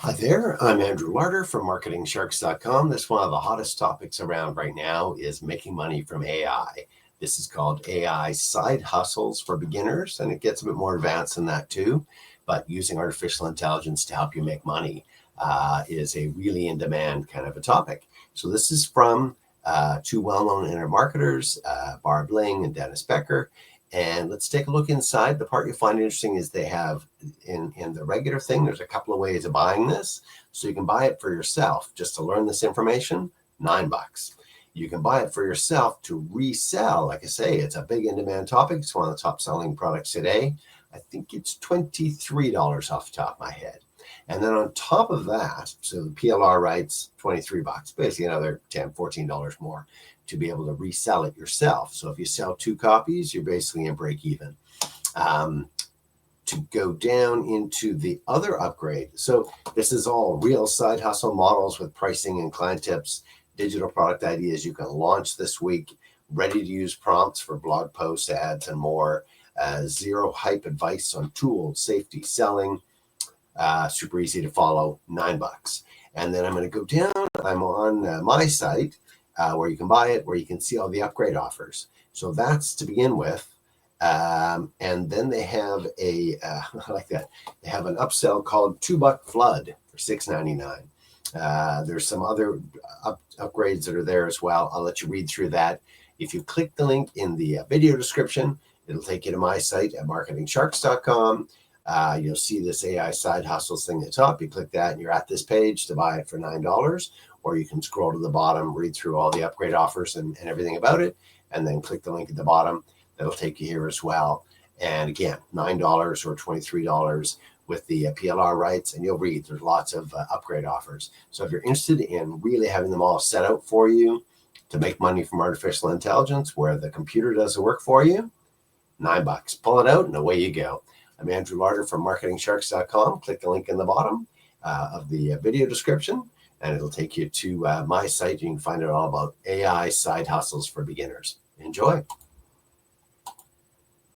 Hi there, I'm Andrew Larder from MarketingSharks.com. This one of the hottest topics around right now is making money from AI. This is called AI side hustles for beginners, and it gets a bit more advanced than that too. But using artificial intelligence to help you make money is a really in-demand kind of a topic. So this is from two well-known internet marketers, Barb Ling and Dennis Becker. And let's take a look inside. The part you find interesting is they have in the regular thing, there's a couple of ways of buying this. So you can buy it for yourself just to learn this information, $9. You can buy it for yourself to resell. Like I say, it's a big in-demand topic. It's one of the top selling products today. I think it's $23 off the top of my head. And then on top of that, so the PLR rights, $23, basically another $10, $14 more to be able to resell it yourself. So if you sell 2 copies, you're basically in break even. To go down into the other upgrade. So this is all real side hustle models with pricing and client tips, digital product ideas you can launch this week, ready to use prompts for blog posts, ads, and more. Zero hype advice on tools, safety, selling. Super easy to follow, $9. And then I'm going to go down. I'm on my site where you can buy it, where you can see all the upgrade offers. So that's to begin with. And then they have I like that. They have an upsell called $2 Flood for $6.99. There's some other upgrades that are there as well. I'll let you read through that. If you click the link in the video description, it'll take you to my site at marketingsharks.com. You'll see this AI side hustles thing at the top. You click that and you're at this page to buy it for $9, or you can scroll to the bottom, read through all the upgrade offers and everything about it, and then click the link at the bottom. That'll take you here as well. And again, $9 or $23 with the PLR rights, and you'll read there's lots of upgrade offers. So if you're interested in really having them all set out for you to make money from artificial intelligence where the computer does the work for you, $9. Pull it out and away you go. I'm Andrew Larder from MarketingSharks.com. Click the link in the bottom of the video description, and it'll take you to my site. You can find out all about AI side hustles for beginners. Enjoy.